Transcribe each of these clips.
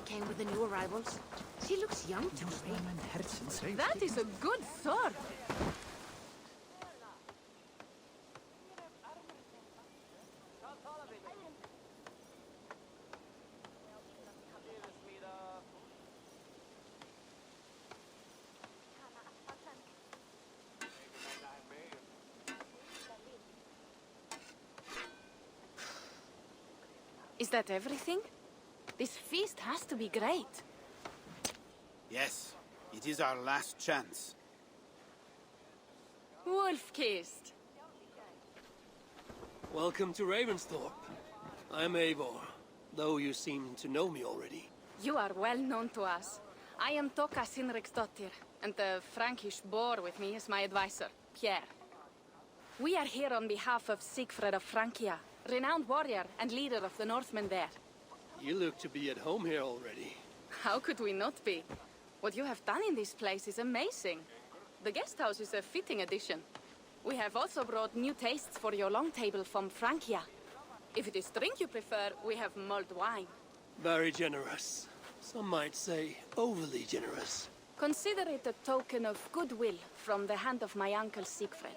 came with the new arrivals. She looks young to me. That is a good sword. Is that everything? This feast has to be great. Yes, it is our last chance. Wolf-kissed. Welcome to Ravensthorpe. I'm Eivor, though you seem to know me already. You are well known to us. I am Toka Sinriksdottir, and the Frankish boar with me is my advisor, Pierre. We are here on behalf of Sigfred of Francia, renowned warrior and leader of the Northmen there. You look to be at home here already. How could we not be? What you have done in this place is amazing. The guest house is a fitting addition. We have also brought new tastes for your long table from Francia. If it is drink you prefer, we have mulled wine. Very generous. Some might say overly generous. Consider it a token of goodwill from the hand of my uncle Sigfred.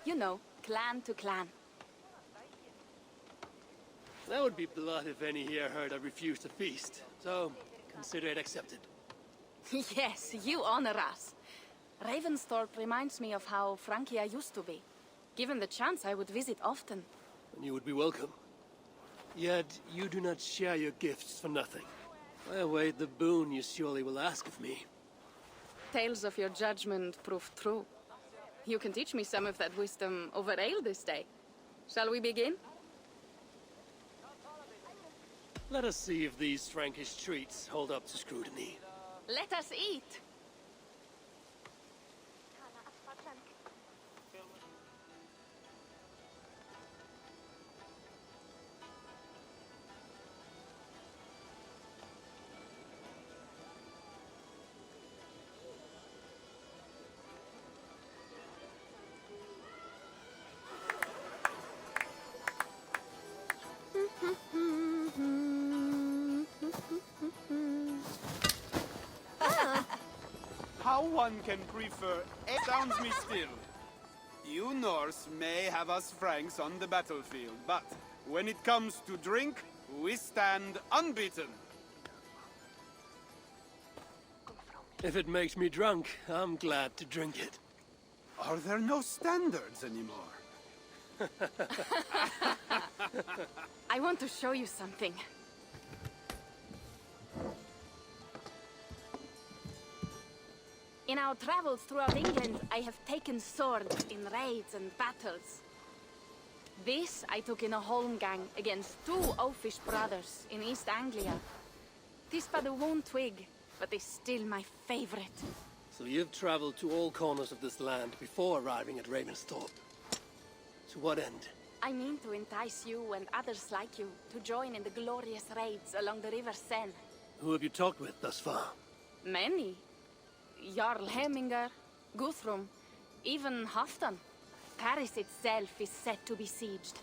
You know, clan to clan. That would be blood if any here heard I refused to feast. So, consider it accepted. Yes, you honor us. Ravensthorpe reminds me of how Francia used to be. Given the chance, I would visit often. And you would be welcome. Yet, you do not share your gifts for nothing. I await the boon you surely will ask of me. Tales of your judgment prove true. You can teach me some of that wisdom over ale this day. Shall we begin? Let us see if these Frankish treats hold up to scrutiny. Let us eat! How one can prefer astounds me still. You Norse may have us Franks on the battlefield, but when it comes to drink, we stand unbeaten. If it makes me drunk, I'm glad to drink it. Are there no standards anymore? I want to show you something. In our travels throughout England, I have taken swords in raids and battles. This I took in a holmgang against two oafish brothers in East Anglia. Tis but a worn twig, but is still my favorite. So you've traveled to all corners of this land before arriving at Ravensthorpe. To what end? I mean to entice you and others like you to join in the glorious raids along the River Seine. Who have you talked with thus far? Many. Jarl Hemminger, Guthrum, even Halfdan. Paris itself is set to be besieged.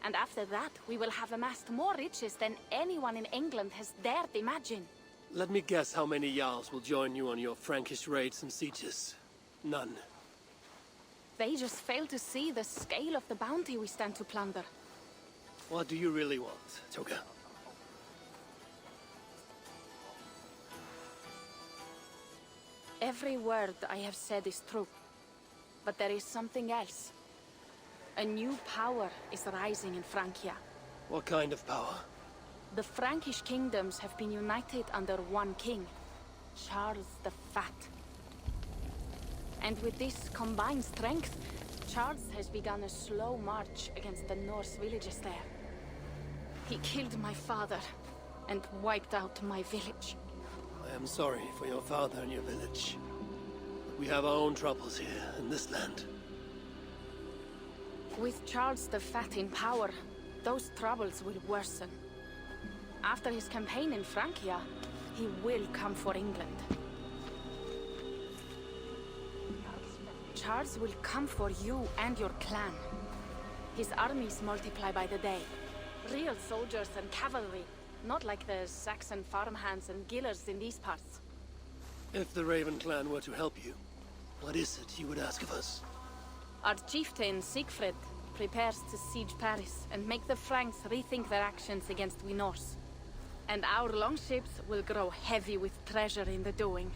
And after that, we will have amassed more riches than anyone in England has dared imagine. Let me guess how many Jarls will join you on your Frankish raids and sieges. None. They just fail to see the scale of the bounty we stand to plunder. What do you really want, Toga? Every word I have said is true. But there is something else. A new power is rising in Francia. What kind of power? The Frankish kingdoms have been united under one king, Charles the Fat. And with this combined strength, Charles has begun a slow march against the Norse villages there. He killed my father and wiped out my village. I am sorry for your father and your village. But we have our own troubles here in this land. With Charles the Fat in power, those troubles will worsen. After his campaign in Francia, he will come for England. Charles will come for you and your clan. His armies multiply by the day. Real soldiers and cavalry, Not like the Saxon farmhands and gillers in these parts. If the Raven clan were to help you, what is it you would ask of us? Our chieftain, Siegfried, prepares to siege Paris and make the Franks rethink their actions against we Norse. And our longships will grow heavy with treasure in the doing.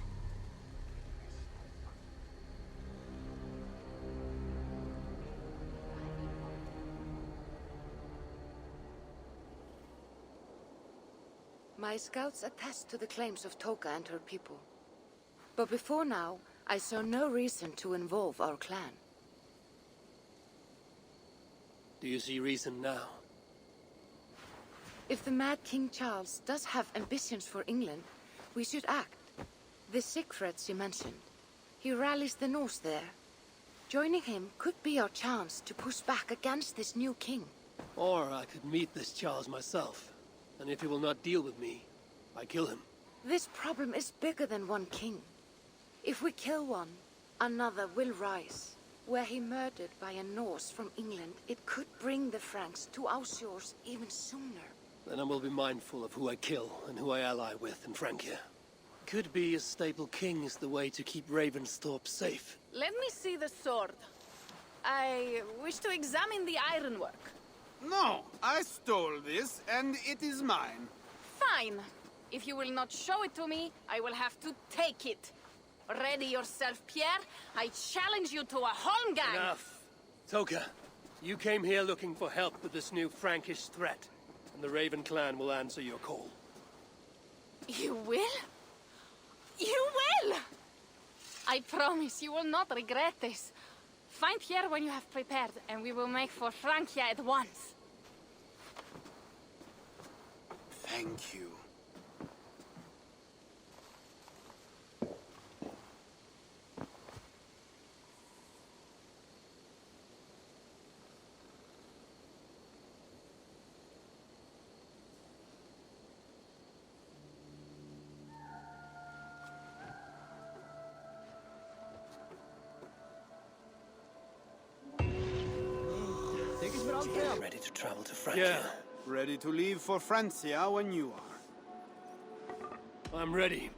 My scouts attest to the claims of Toka and her people. But before now, I saw no reason to involve our clan. Do you see reason now? If the mad King Charles does have ambitions for England, we should act. The Siegfried you mentioned, he rallies the Norse there. Joining him could be our chance to push back against this new king. Or I could meet this Charles myself, and if he will not deal with me, I kill him. This problem is bigger than one king. If we kill one, another will rise. Were he murdered by a Norse from England, it could bring the Franks to our shores even sooner. Then I will be mindful of who I kill and who I ally with in Francia. Could be a stable king is the way to keep Ravensthorpe safe. Let me see the sword. I wish to examine the ironwork. No, I stole this, and it is mine. Fine. If you will not show it to me, I will have to take it. Ready yourself, Pierre. I challenge you to a holmgang. Enough. Toka, you came here looking for help with this new Frankish threat, and the Raven clan will answer your call. You will? You will! I promise you will not regret this. Find Pierre when you have prepared, and we will make for Francia at once. Thank you. You're ready to travel to Francia? Yeah, ready to leave for Francia when you are. I'm ready.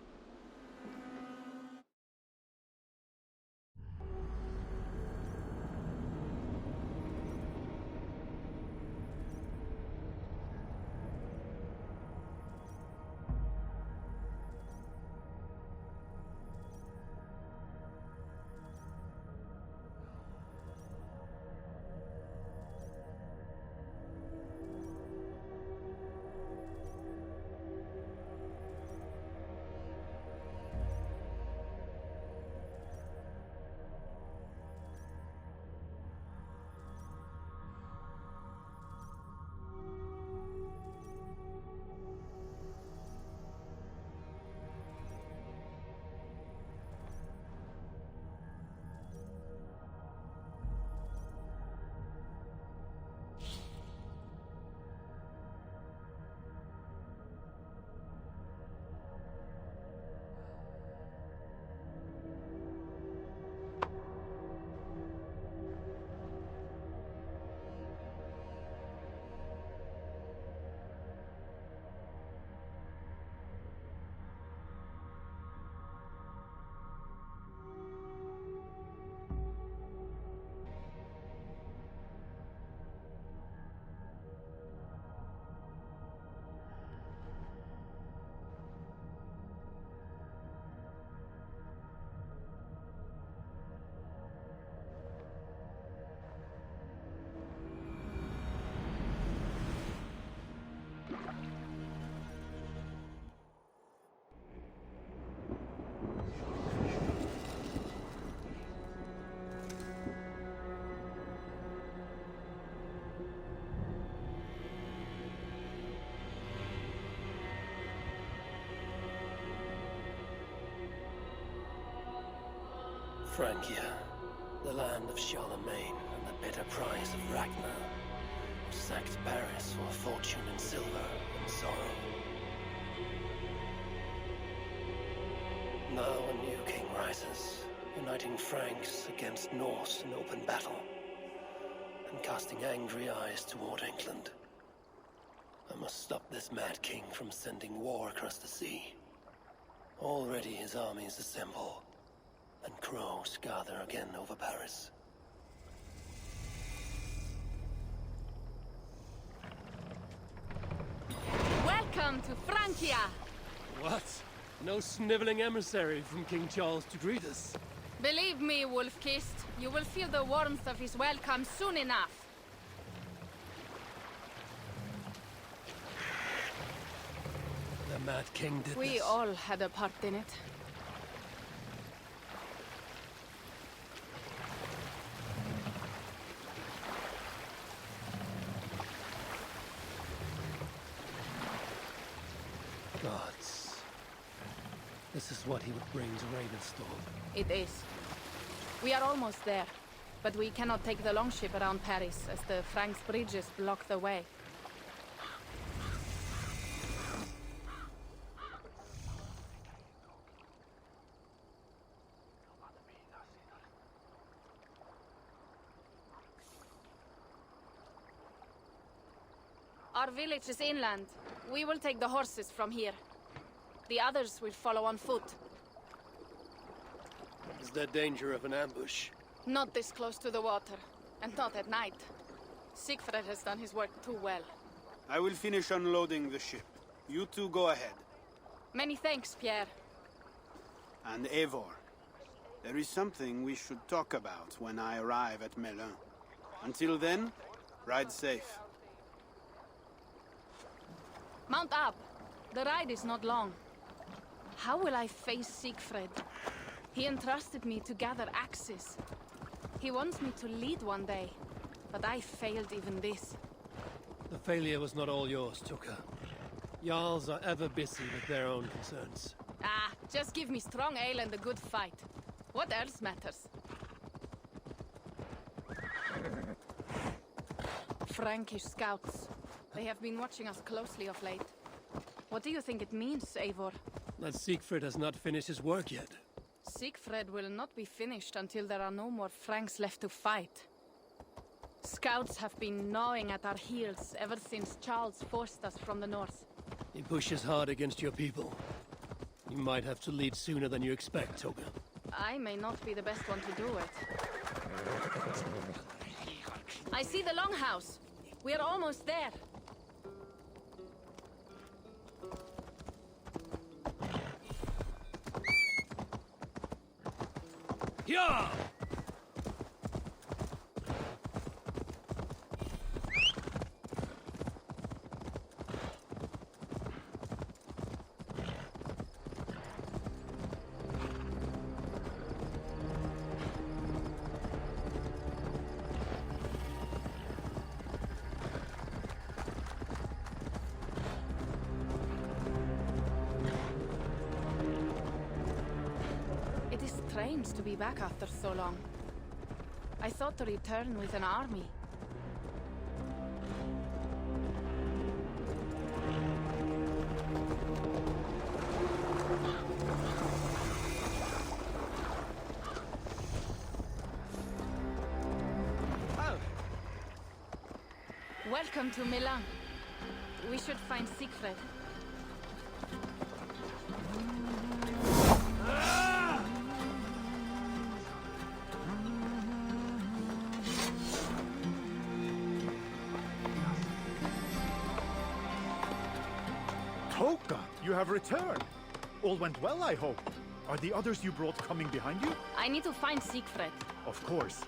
Francia, the land of Charlemagne and the bitter price of Ragnar, who sacked Paris for a fortune in silver and sorrow. Now a new king rises, uniting Franks against Norse in open battle, and casting angry eyes toward England. I must stop this mad king from sending war across the sea. Already his armies assemble, and crows gather again over Paris. Welcome to Francia! What? No sniveling emissary from King Charles to greet us? Believe me, Wolf-Kissed, you will feel the warmth of his welcome soon enough. The Mad King did We this. all had a part in it. Gods. This is what he would bring to Ravenstorm. It is. We are almost there, but we cannot take the longship around Paris as the Franks bridges block the way. Our village is inland. We will take the horses from here. The others will follow on foot. Is there danger of an ambush? Not this close to the water, and not at night. Siegfried has done his work too well. I will finish unloading the ship. You two go ahead. Many thanks, Pierre. And Eivor, there is something we should talk about when I arrive at Melun. Until then, ride safe. Mount up. The ride is not long. How will I face Siegfried? He entrusted me to gather axes. He wants me to lead one day, but I failed even this. The failure was not all yours, Tuka. Jarls are ever busy with their own concerns. Ah, just give me strong ale and a good fight. What else matters? Frankish scouts. They have been watching us closely of late. What do you think it means, Eivor? That Siegfried has not finished his work yet. Siegfried will not be finished until there are no more Franks left to fight. Scouts have been gnawing at our heels ever since Charles forced us from the north. He pushes hard against your people. You might have to lead sooner than you expect, Toga. I may not be the best one to do it. I see the longhouse. We are almost there. Yeah! It is strange to be back after so long. I thought to return with an army. Welcome to Milan. We should find Siegfried. Toka, you have returned. All went well, I hope. Are the others you brought coming behind you? I need to find Siegfried. Of course.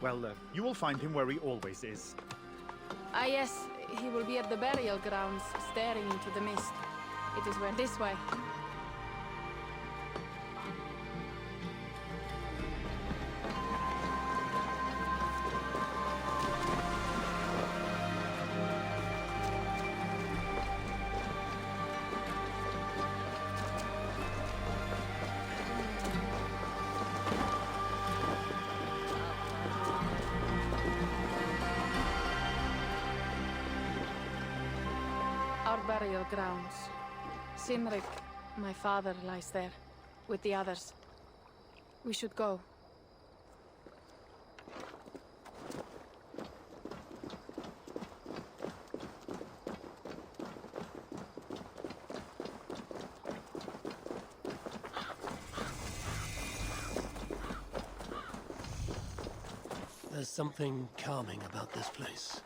Well, you will find him where he always is. Ah yes, he will be at the burial grounds, staring into the mist. It is where this way. Our burial grounds. Cynric, my father, lies there, with the others. We should go. There's something calming about this place.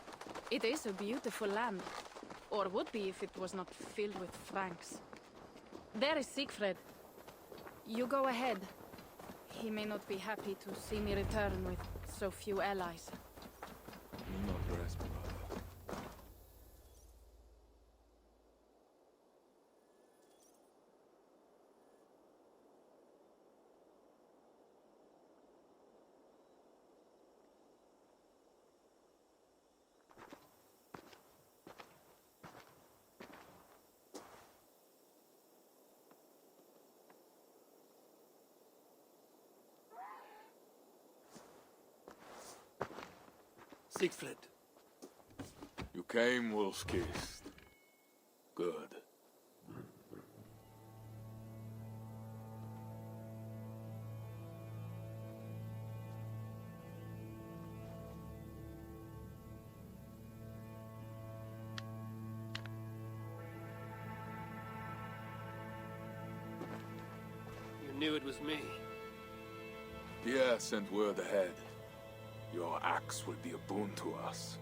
It is a beautiful land. Or would be if it was not filled with Franks. There is Siegfried. You go ahead. He may not be happy to see me return with so few allies. Do not rest, brother. Siegfried. You came wolf-kissed. Good. You knew it was me. Yeah, sent word ahead. Your axe will be a boon to us.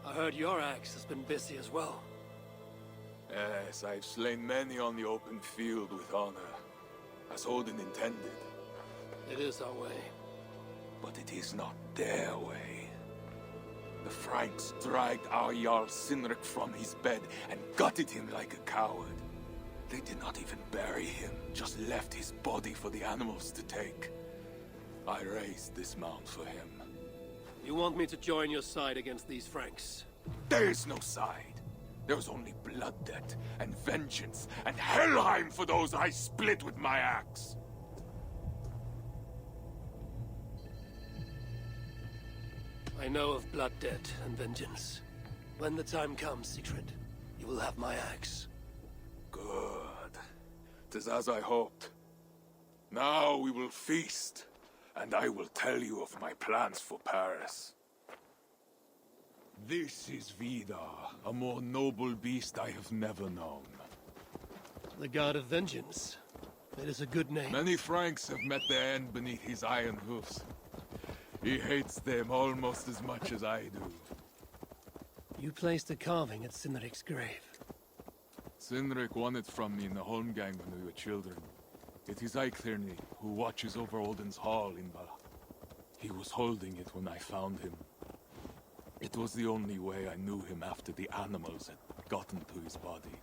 I heard your axe has been busy as well. Yes, I've slain many on the open field with honor, as Odin intended. It is our way. But it is not their way. The Franks dragged our Jarl Sinrik from his bed and gutted him like a coward. They did not even bury him, just left his body for the animals to take. I raised this mound for him. You want me to join your side against these Franks? There is no side. There is only blood debt and vengeance and Helheim for those I split with my axe. I know of blood debt and vengeance. When the time comes, Siegfried, you will have my axe. Good. 'Tis as I hoped. Now we will feast. And I will tell you of my plans for Paris. This is Vidar, a more noble beast I have never known. The God of Vengeance. It is a good name. Many Franks have met their end beneath his iron hoofs. He hates them almost as much as I do. You placed a carving at Sinrik's grave. Sinrik won it from me in the Holmgang when we were children. It is Eikthirni, who watches over Odin's hall in Valhalla. He was holding it when I found him. It was the only way I knew him after the animals had gotten to his body.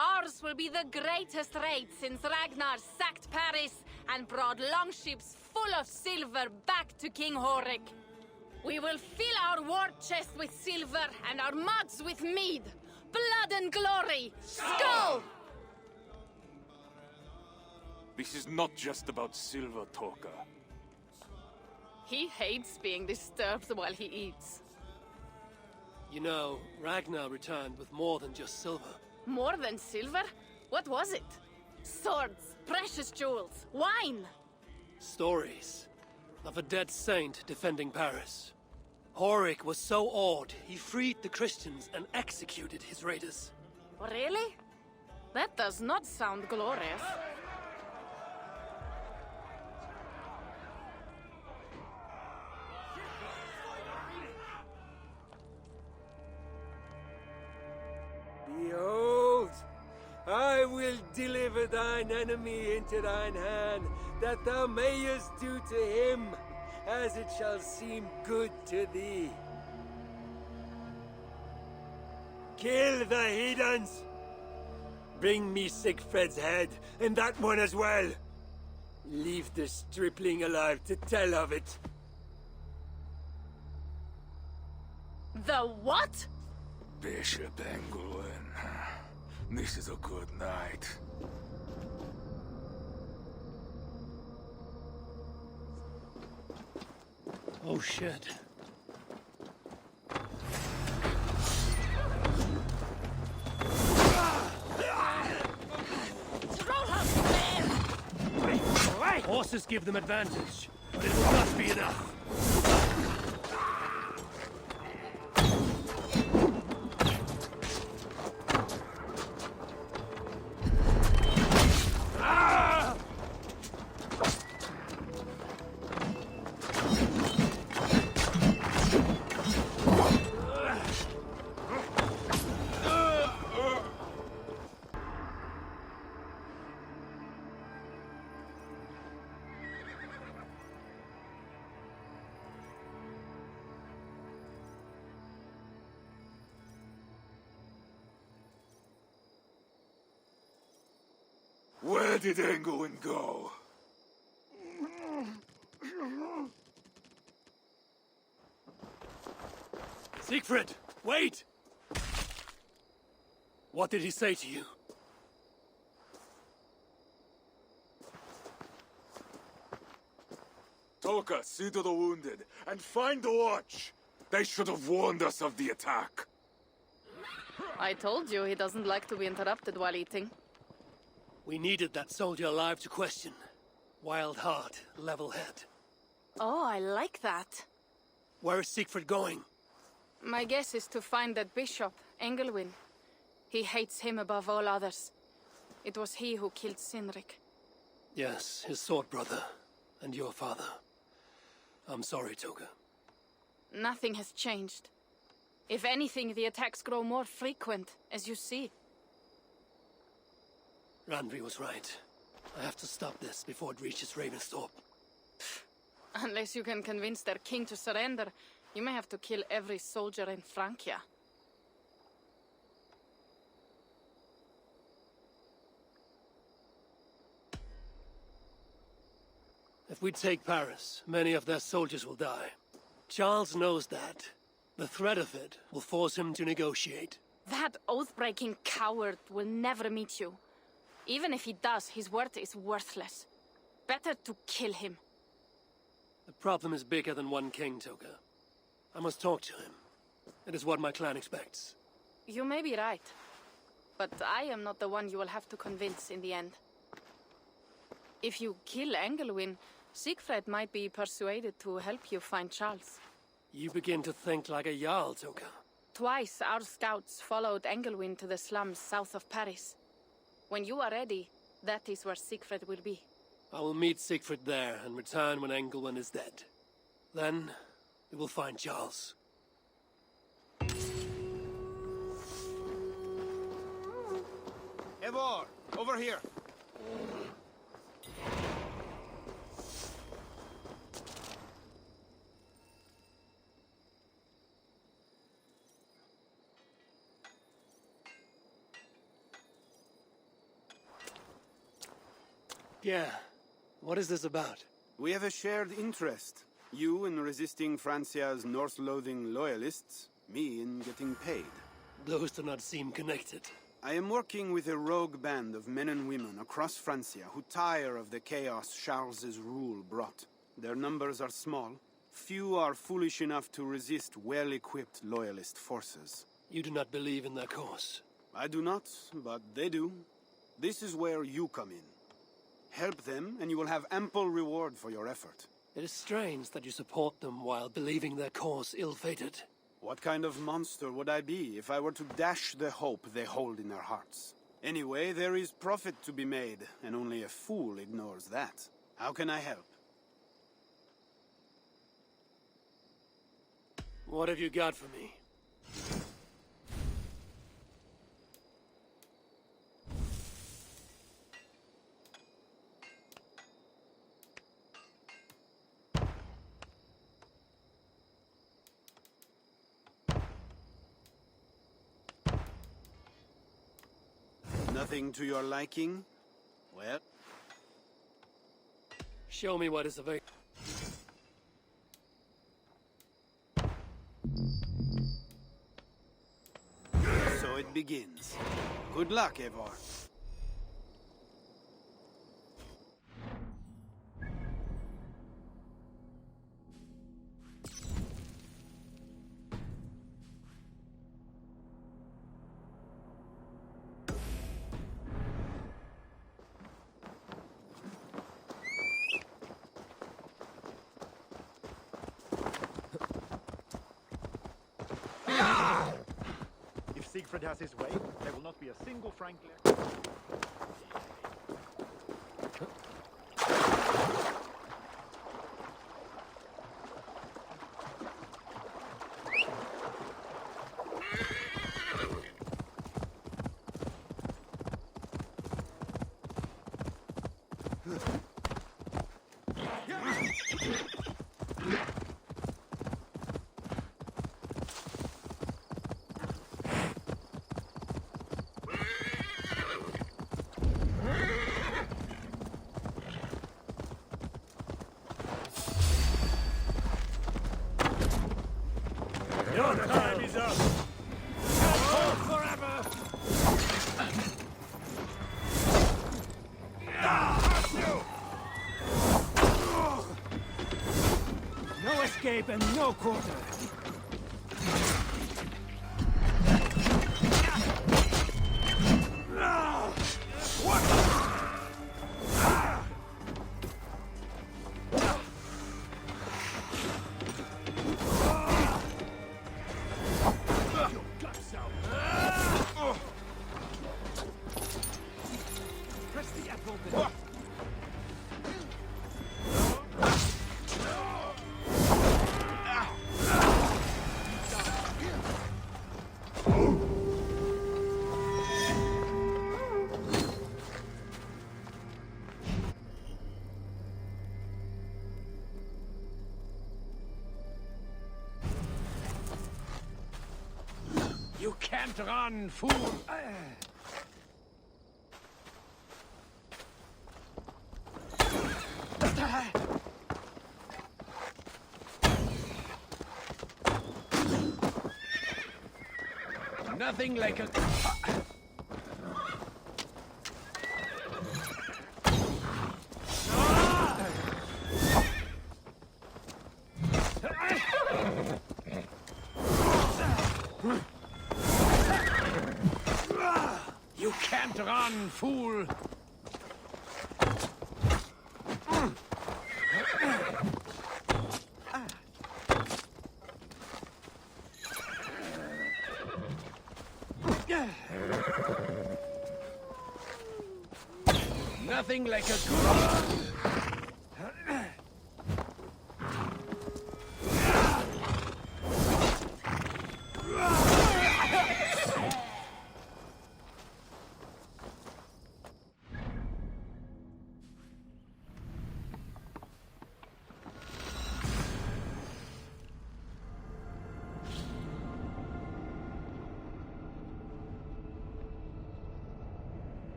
Ours will be the greatest raid since Ragnar sacked Paris and brought longships full of silver back to King Horik. We will fill our war chest with silver and our mugs with mead. Blood and glory! Skull! This is not just about silver, Torka. He hates being disturbed while he eats. You know, Ragnar returned with more than just silver. More than silver? What was it? Swords, precious jewels, wine! Stories of a dead saint defending Paris. Horik was so awed, he freed the Christians and executed his raiders. Really? That does not sound glorious. Behold, I will deliver thine enemy into thine hand, that thou mayest do to him as it shall seem good to thee. Kill the heathens! Bring me Sigfred's head, and that one as well! Leave the stripling alive to tell of it. The what? Bishop Engelwin. This is a good night. Oh shit. Horses give them advantage, but it will not be enough. Where did Engelwin go? Siegfried, wait! What did he say to you? Toka, see to the wounded, and find the watch! They should have warned us of the attack. I told you he doesn't like to be interrupted while eating. We needed that soldier alive to question. Wild heart, level head. Oh, I like that. Where is Siegfried going? My guess is to find that bishop, Engelwin. He hates him above all others. It was he who killed Cynric. Yes, his sword brother. And your father. I'm sorry, Toga. Nothing has changed. If anything, the attacks grow more frequent, as you see. Randvi was right. I have to stop this before it reaches Ravensthorpe. Unless you can convince their king to surrender, you may have to kill every soldier in Francia. If we take Paris, many of their soldiers will die. Charles knows that. The threat of it will force him to negotiate. That oath-breaking coward will never meet you. Even if he does, his word is worthless. Better to kill him. The problem is bigger than one king, Toga. I must talk to him. It is what my clan expects. You may be right. But I am not the one you will have to convince in the end. If you kill Engelwin, Siegfried might be persuaded to help you find Charles. You begin to think like a Jarl, Toga. Twice our scouts followed Engelwin to the slums south of Paris. When you are ready, that is where Siegfried will be. I will meet Siegfried there and return when Engelwin is dead. Then, we will find Charles. Eivor, over here. Yeah. What is this about? We have a shared interest. You in resisting Francia's North-loathing loyalists, me in getting paid. Those do not seem connected. I am working with a rogue band of men and women across Francia who tire of the chaos Charles's rule brought. Their numbers are small. Few are foolish enough to resist well-equipped loyalist forces. You do not believe in their cause. I do not, but they do. This is where you come in. Help them, and you will have ample reward for your effort. It is strange that you support them while believing their cause ill-fated. What kind of monster would I be if I were to dash the hope they hold in their hearts? Anyway, there is profit to be made, and only a fool ignores that. How can I help? What have you got for me? Nothing to your liking? Well, Show me what is available. so it begins. Good luck, Eivor. If Siegfried has his way, there will not be a single Frank left. Your time is up! Hold forever! No escape and no quarter! Press the apple button. You can't run, fool! Nothing like a... You can't run, fool! Nothing like a good...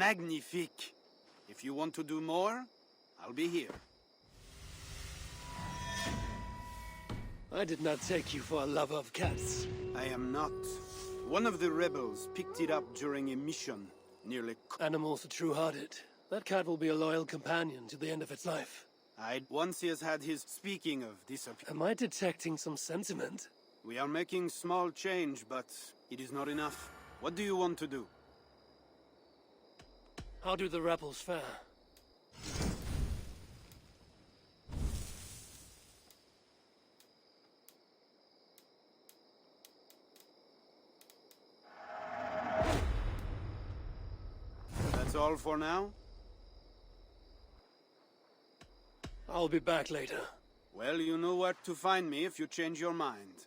Magnifique. If you want to do more, I'll be here. I did not take you for a lover of cats. I am not. One of the rebels picked it up during a mission. Nearly. Animals are true-hearted. That cat will be a loyal companion to the end of its life. Once he has had his speaking of disappear. Am I detecting some sentiment? We are making small change, but it is not enough. What do you want to do? How do the rebels fare? That's all for now? I'll be back later. Well, you know where to find me if you change your mind.